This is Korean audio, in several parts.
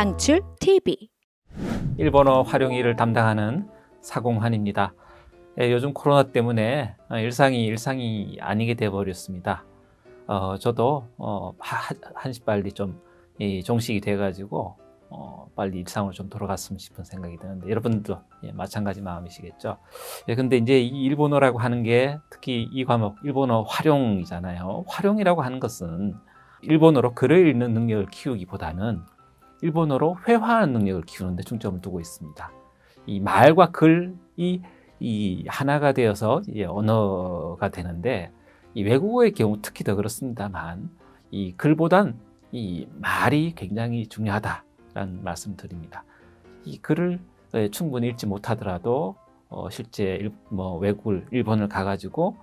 방출 TV. 일본어 활용일을 담당하는 사공환입니다. 요즘 코로나 때문에 일상이 아니게 되어버렸습니다. 저도 한시 빨리 좀 종식이 돼가지고 빨리 일상으로 좀 돌아갔으면 싶은 생각이 드는데 여러분들도 마찬가지 마음이시겠죠. 근데 이제 이 일본어라고 하는 게 특히 이 과목 일본어 활용이잖아요. 활용이라고 하는 것은 일본어로 글을 읽는 능력을 키우기보다는 일본어로 회화하는 능력을 키우는 데 중점을 두고 있습니다. 이 말과 글이 이 하나가 되어서 언어가 되는데 이 외국어의 경우 특히 더 그렇습니다만 이 글보단 이 말이 굉장히 중요하다라는 말씀 드립니다. 이 글을 충분히 읽지 못하더라도 실제 외국을 일본을 가가지고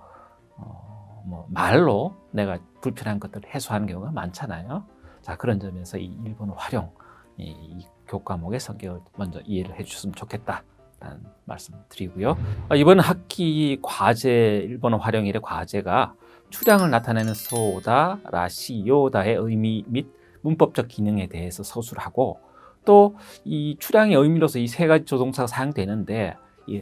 말로 내가 불편한 것들을 해소하는 경우가 많잖아요. 자, 그런 점에서 이 일본어 활용 이 교과목의 성격을 먼저 이해를 해주셨으면 좋겠다라는 말씀 드리고요. 이번 학기 과제 일본어 활용일의 과제가 출향을 나타내는 소다, 라시, 요다의 의미 및 문법적 기능에 대해서 서술을 하고 또 이 출향의 의미로서 이 세 가지 조동사가 사용되는데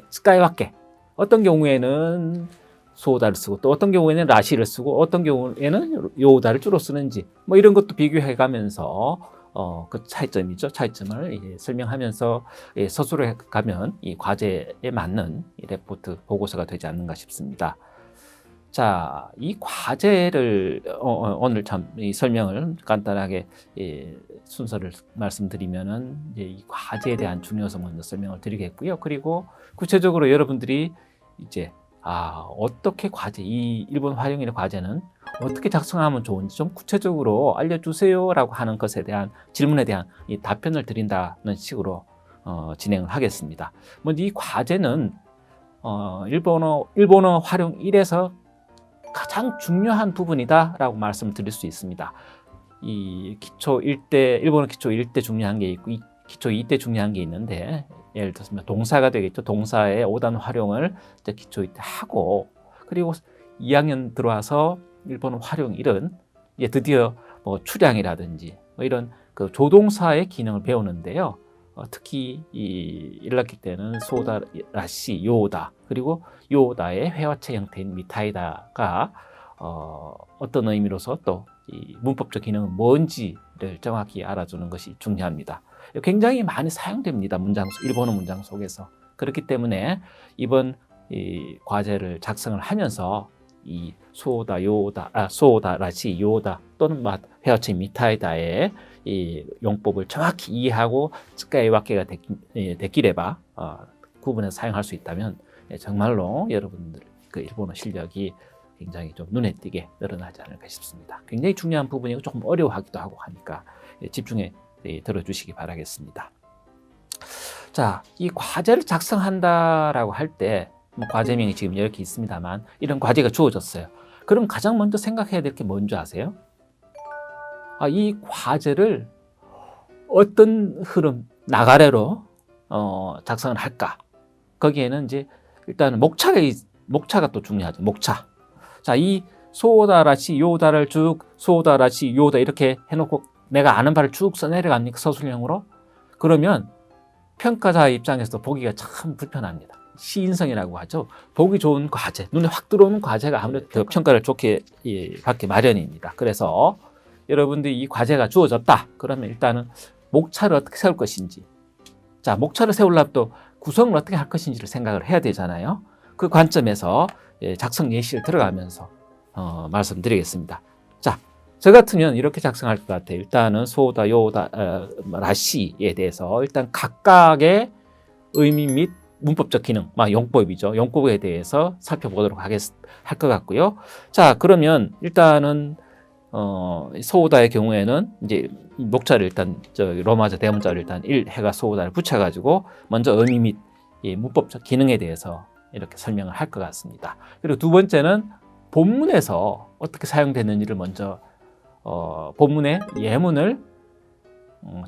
스카이와케 어떤 경우에는 소다를 쓰고 또 어떤 경우에는 라시를 쓰고 어떤 경우에는 요다를 주로 쓰는지 이런 것도 비교해 가면서 그 차이점이죠. 차이점을 설명하면서 서술해 가면 이 과제에 맞는 이 레포트 보고서가 되지 않는가 싶습니다. 자, 이 과제를 오늘 참 이 설명을 간단하게 순서를 말씀드리면은 이제 이 과제에 대한 중요성 먼저 설명을 드리겠고요. 그리고 구체적으로 여러분들이 이제 어떻게 이 일본 활용일의 과제는 어떻게 작성하면 좋은지 좀 구체적으로 알려주세요라고 하는 것에 대한 질문에 대한 이 답변을 드린다는 식으로 진행을 하겠습니다. 먼저 이 과제는 일본어 활용일에서 가장 중요한 부분이다라고 말씀드릴 수 있습니다. 이 기초 1대 일본어 기초 1대 중요한 게 있고 기초 2대 중요한 게 있는데 예를 들어서 동사가 되겠죠. 동사의 5단 활용을 이제 기초 2대 하고 그리고 2학년 들어와서 일본어 활용일은 이제 드디어 출향이라든지 이런 그 조동사의 기능을 배우는데요. 특히 이 1학기 때는 소다, 라시, 요다 그리고 요다의 회화체 형태인 미타이다가 어떤 의미로서 또 이 문법적 기능은 뭔지를 정확히 알아주는 것이 중요합니다. 굉장히 많이 사용됩니다. 일본어 문장 속에서. 그렇기 때문에 이번 이 과제를 작성을 하면서 이 소다, 라시, 요다 또는 회화체 미타이다의 이 용법을 정확히 이해하고 스카이와케가 데키레바 구분해서 사용할 수 있다면 정말로 여러분들 그 일본어 실력이 굉장히 좀 눈에 띄게 늘어나지 않을까 싶습니다. 굉장히 중요한 부분이고 조금 어려워하기도 하고 하니까 집중해 들어주시기 바라겠습니다. 자, 이 과제를 작성한다라고 할 때 과제명이 지금 이렇게 있습니다만 이런 과제가 주어졌어요. 그럼 가장 먼저 생각해야 될 게 뭔지 아세요? 이 과제를 어떤 흐름, 나가래로 작성을 할까? 거기에는 이제 일단 목차가 또 중요하죠. 목차. 자, 이 소다라시 요다를 쭉 소다라시 요다 이렇게 해놓고 내가 아는 바를 쭉 써내려갑니까? 서술형으로? 그러면 평가자의 입장에서도 보기가 참 불편합니다. 시인성이라고 하죠. 보기 좋은 과제, 눈에 확 들어오는 과제가 아무래도 더 평가를 좋게 받기 마련입니다. 그래서 여러분들이 이 과제가 주어졌다. 그러면 일단은 목차를 어떻게 세울 것인지. 자, 목차를 세우려면 또 구성을 어떻게 할 것인지를 생각을 해야 되잖아요. 그 관점에서 작성 예시를 들어가면서 말씀드리겠습니다. 자, 저 같으면 이렇게 작성할 것 같아요. 일단은 소다, 요다, 라시에 대해서 일단 각각의 의미 및 문법적 기능, 용법이죠. 용법에 대해서 살펴보도록 할 것 같고요. 자, 그러면 일단은 소다의 경우에는 이제 목차를 일단 로마자 대문자를 일단 1 해가 소다를 붙여가지고 먼저 의미 및 문법적 기능에 대해서 이렇게 설명을 할 것 같습니다. 그리고 두 번째는 본문에서 어떻게 사용되는지를 먼저 본문의 예문을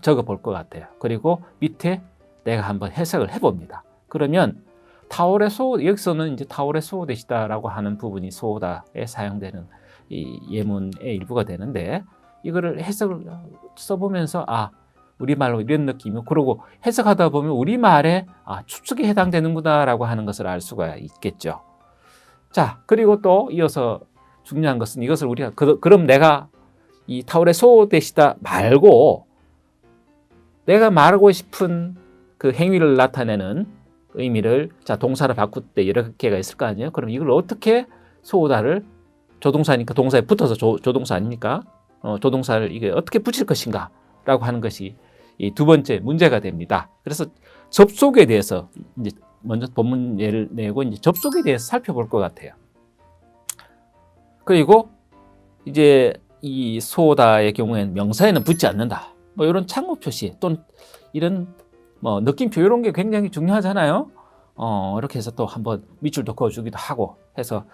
적어 볼 것 같아요. 그리고 밑에 내가 한번 해석을 해봅니다. 그러면 여기서는 이제 타오레 소데시다라고 하는 부분이 소다에 사용되는 이 예문의 일부가 되는데 이거를 해석을 써보면서 우리말로 이런 느낌이고, 그러고 해석하다 보면 우리말에 추측에 해당되는구나라고 하는 것을 알 수가 있겠죠. 자, 그리고 또 이어서 중요한 것은 이것을 우리가 그럼 내가 이 타월의 소대시다 말고 내가 말하고 싶은 그 행위를 나타내는 의미를 동사로 바꿀 때 여러 개가 있을 거 아니에요. 그럼 이걸 어떻게 소다를 조동사니까 동사에 붙어서 조동사 아닙니까? 조동사를 이게 어떻게 붙일 것인가 라고 하는 것이 이 두 번째 문제가 됩니다. 그래서 접속에 대해서 이제 먼저 본문 예를 내고 이제 접속에 대해서 살펴볼 것 같아요. 그리고 이제 이 소다의 경우에는 명사에는 붙지 않는다. 뭐 이런 창구 표시 또는 이런 뭐 느낌표 이런 게 굉장히 중요하잖아요. 이렇게 해서 또 한번 밑줄도 그어주기도 하고 해서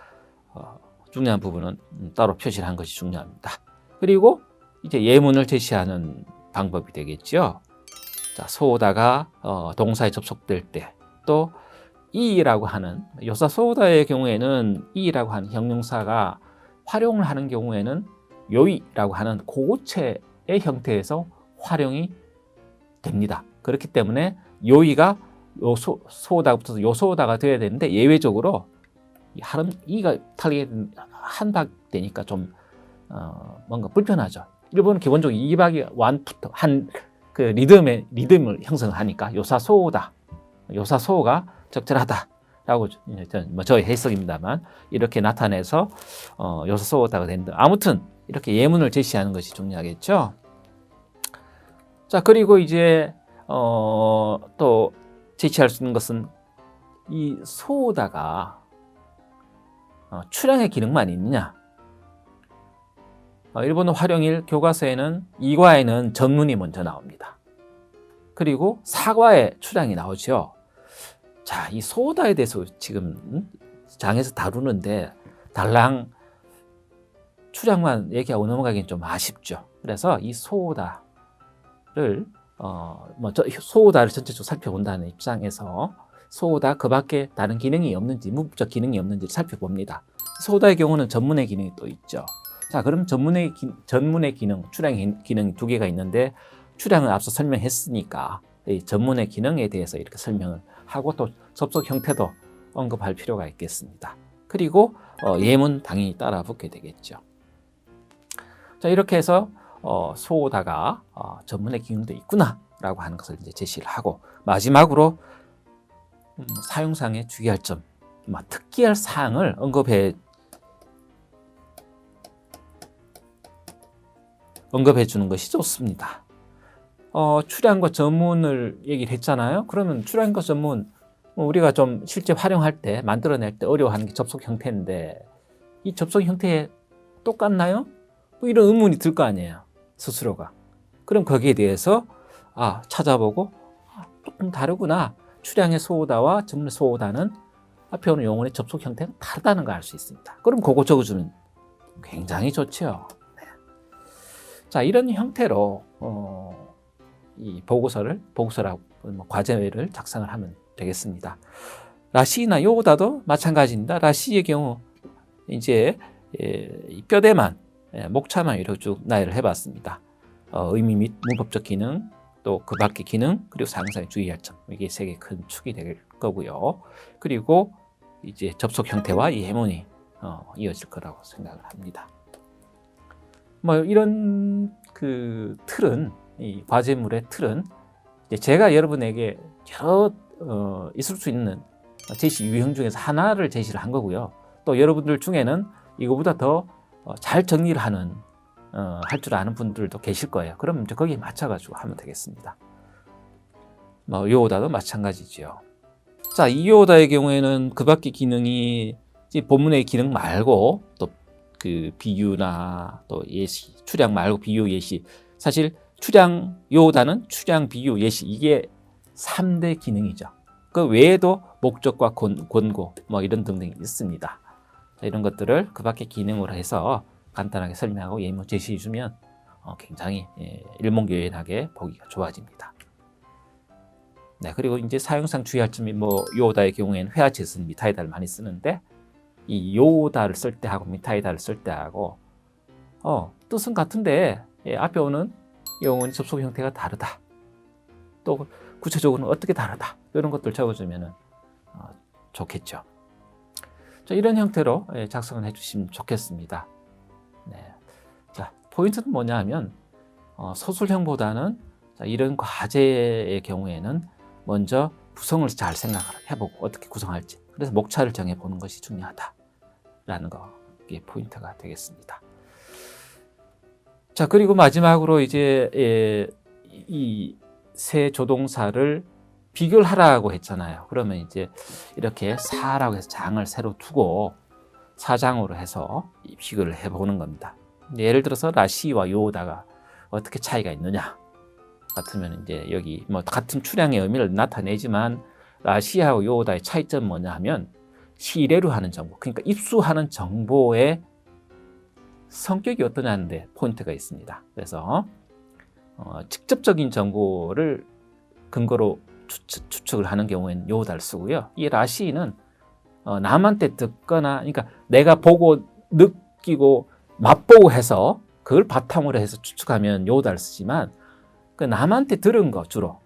중요한 부분은 따로 표시를 한 것이 중요합니다. 그리고 이제 예문을 제시하는 방법이 되겠죠. 자, 소다가 동사에 접속될 때 또 이라고 하는 요사 소다의 경우에는 이라고 하는 형용사가 활용을 하는 경우에는 요이라고 하는 고체의 형태에서 활용이 됩니다. 그렇기 때문에 요이가 요 소다부터 요소다가 되어야 되는데 예외적으로 이가 탈리게 한박되니까 좀 뭔가 불편하죠. 일본은 기본적으로 이박이 완부터 한 그 리듬을 형성하니까 요사소다, 요사소가 적절하다라고 뭐 저의 해석입니다만 이렇게 나타내서 요사소다가 된다. 아무튼 이렇게 예문을 제시하는 것이 중요하겠죠. 자, 그리고 이제 또 제시할 수 있는 것은 이 소다가 출향의 기능만 있느냐. 일본어 활용일 교과서에는 2과에는 전문이 먼저 나옵니다. 그리고 4과에 출향이 나오죠. 자, 이 소다에 대해서 지금 장에서 다루는데 달랑 출향만 얘기하고 넘어가기는 좀 아쉽죠. 그래서 이 소다를 소다를 전체적으로 살펴본다는 입장에서 소다 그 밖에 다른 기능이 없는지 무법적 기능이 없는지 살펴봅니다. 소다의 경우는 전문의 기능이 또 있죠. 자, 그럼 전문의 기능, 출향 기능 두 개가 있는데 출향은 앞서 설명했으니까 이 전문의 기능에 대해서 이렇게 설명을 하고 또 접속 형태도 언급할 필요가 있겠습니다. 그리고 예문 당연히 따라 붙게 되겠죠. 자, 이렇게 해서 소다가 전문의 기능도 있구나라고 하는 것을 이제 제시를 하고 마지막으로 사용상에 주의할 점, 특기할 사항을 언급해 주는 것이 좋습니다. 출향과 전문을 얘기를 했잖아요. 그러면 출향과 전문 우리가 좀 실제 활용할 때 만들어낼 때 어려워하는 게 접속 형태인데 이 접속 형태에 똑같나요? 뭐 이런 의문이 들 거 아니에요. 스스로가. 그럼 거기에 대해서 찾아보고 조금 다르구나. 출향의 소다와 전문의 소다는 앞에 오는 용어의 접속 형태가 다르다는 걸 알 수 있습니다. 그럼 그거 적어주면 굉장히 좋죠. 네. 자, 이런 형태로 이 보고서라고 과제를 작성을 하면 되겠습니다. 라시나 요다도 마찬가지입니다. 라시의 경우 이제 뼈대만 목차만 이렇게 쭉 나열을 해봤습니다. 의미 및 문법적 기능, 또 그 밖의 기능, 그리고 사용상에 주의할 점, 이게 세 개 큰 축이 될 거고요. 그리고 이제 접속 형태와 이 예문이 이어질 거라고 생각을 합니다. 뭐 이런 그 틀은, 이 과제물의 틀은 이제 제가 여러분에게 여러 있을 수 있는 제시 유형 중에서 하나를 제시를 한 거고요. 또 여러분들 중에는 이거보다 더 잘 정리를 하는 할 줄 아는 분들도 계실 거예요. 그럼 이제 거기에 맞춰가지고 하면 되겠습니다. 뭐 요오다도 마찬가지죠. 자, 이 요오다의 경우에는 그 밖의 기능이 본문의 기능 말고 또 그 비유나 또 예시, 출향 말고 비유, 예시. 사실 출향 요오다는 출향, 비유, 예시 이게 3대 기능이죠. 그 외에도 목적과 권고 뭐 이런 등등이 있습니다. 자, 이런 것들을 그 밖의 기능으로 해서 간단하게 설명하고 예문 제시해 주면 굉장히 일목요연하게 보기가 좋아집니다. 네, 그리고 이제 사용상 주의할 점이 요오다의 경우에는 회화체에서는 미타이다를 많이 쓰는데 이 요오다를 쓸 때하고 미타이다를 쓸 때하고 뜻은 같은데 앞에 오는 용어의 접속 형태가 다르다. 또 구체적으로는 어떻게 다르다 이런 것들 적어주면 좋겠죠. 자, 이런 형태로 작성을 해주시면 좋겠습니다. 네. 자, 포인트는 뭐냐 하면 서술형보다는 이런 과제의 경우에는 먼저 구성을 잘 생각을 해보고 어떻게 구성할지, 그래서 목차를 정해보는 것이 중요하다라는 게 포인트가 되겠습니다. 자, 그리고 마지막으로 이제 이 세 조동사를 비교를 하라고 했잖아요. 그러면 이제 이렇게 사라고 해서 장을 새로 두고 사장으로 해서 비교를 해보는 겁니다. 예를 들어서 라시와 요다가 어떻게 차이가 있느냐 같으면 이제 여기 뭐 같은 출향의 의미를 나타내지만 라시하고 요다의 차이점은 뭐냐 하면 시래로 하는 정보, 그러니까 입수하는 정보의 성격이 어떠냐는데 포인트가 있습니다. 그래서 직접적인 정보를 근거로 추측을 하는 경우에는 요다를 쓰고요. 이 라시는 남한테 듣거나, 그러니까 내가 보고 느끼고 맛보고 해서 그걸 바탕으로 해서 추측하면 요다를 쓰지만, 그 남한테 들은 거 주로,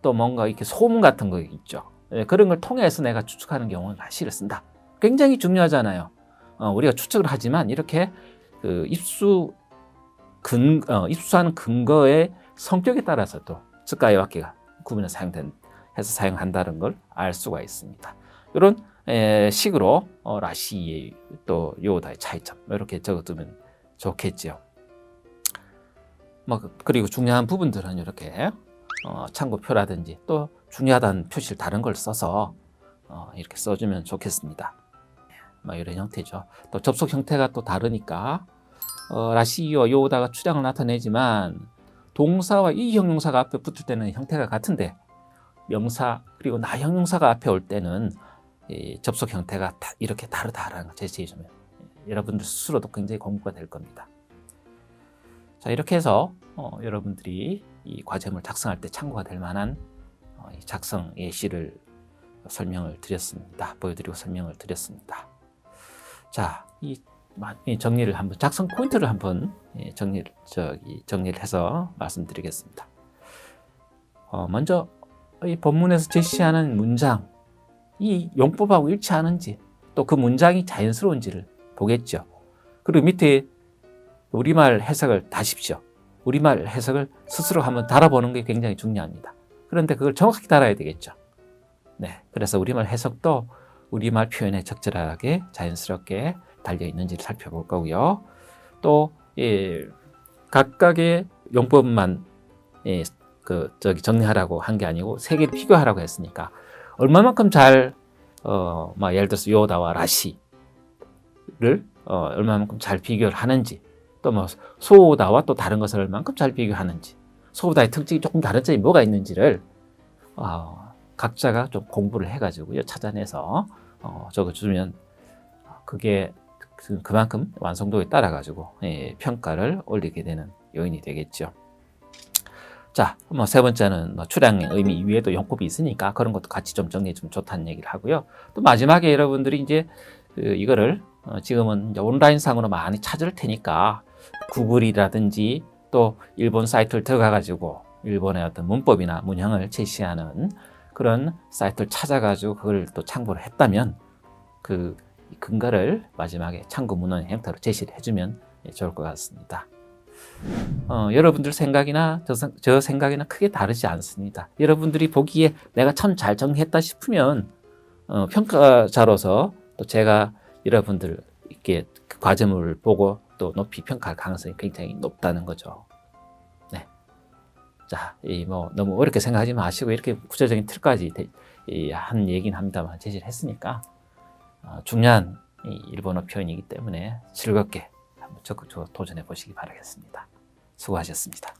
또 뭔가 이렇게 소문 같은 거 있죠. 그런 걸 통해서 내가 추측하는 경우는 라시를 쓴다. 굉장히 중요하잖아요. 우리가 추측을 하지만 이렇게 그 입수하는 근거의 성격에 따라서 또 즉가의 와케가 구분해서 해서 사용한다는 걸 알 수가 있습니다. 이런 식으로 라시의 또 요다의 차이점 이렇게 적어두면 좋겠죠. 그리고 중요한 부분들은 이렇게 참고표라든지 또 중요하다는 표시를 다른 걸 써서 이렇게 써주면 좋겠습니다. 이런 형태죠. 또 접속 형태가 또 다르니까 라시와 요다가 출향을 나타내지만 동사와 이 형용사가 앞에 붙을 때는 형태가 같은데 명사 그리고 나 형용사가 앞에 올 때는 접속 형태가 이렇게 다르다라는 걸 제시해주면 여러분들 스스로도 굉장히 공부가 될 겁니다. 자, 이렇게 해서 여러분들이 이 과제물 작성할 때 참고가 될 만한 작성 예시를 설명을 드렸습니다. 보여드리고 설명을 드렸습니다. 자, 이 정리를 한번, 작성 포인트를 한번 정리를 해서 말씀드리겠습니다. 먼저 이 본문에서 제시하는 문장, 이 용법하고 일치하는지, 또 그 문장이 자연스러운지를 보겠죠. 그리고 밑에 우리말 해석을 다십시오. 우리말 해석을 스스로 한번 달아보는 게 굉장히 중요합니다. 그런데 그걸 정확히 달아야 되겠죠. 네, 그래서 우리말 해석도 우리말 표현에 적절하게 자연스럽게 달려 있는지를 살펴볼 거고요. 또 각각의 용법만 정리하라고 한 게 아니고 세 개를 비교하라고 했으니까 얼마만큼 잘 예를 들어서 요다와 라시를 얼마만큼 잘 비교를 하는지, 또 소다와 또 다른 것을 얼마만큼 잘 비교하는지, 소다의 특징이 조금 다른 점이 뭐가 있는지를 각자가 좀 공부를 해가지고요 찾아내서 적어주면 그게 그만큼 완성도에 따라 가지고 평가를 올리게 되는 요인이 되겠죠. 자, 세 번째는 출향의 의미 이외에도 용법이 있으니까 그런 것도 같이 좀 정리해 주면 좋다는 얘기를 하고요. 또 마지막에 여러분들이 이제 이거를 지금은 이제 온라인상으로 많이 찾을 테니까 구글이라든지 또 일본 사이트를 들어가 가지고 일본의 어떤 문법이나 문형을 제시하는 그런 사이트를 찾아가지고 그걸 또 참고를 했다면 그 근거를 마지막에 참고 문헌의 형태로 제시를 해주면 좋을 것 같습니다. 여러분들 생각이나 저 생각이나 크게 다르지 않습니다. 여러분들이 보기에 내가 참 잘 정리했다 싶으면 평가자로서 또 제가 여러분들 이렇게 그 과제물을 보고 또 높이 평가할 가능성이 굉장히 높다는 거죠. 네. 자, 너무 어렵게 생각하지 마시고 이렇게 구체적인 틀까지 한 얘기는 합니다만 제시를 했으니까 중요한 일본어 표현이기 때문에 즐겁게 한번 적극적으로 도전해 보시기 바라겠습니다. 수고하셨습니다.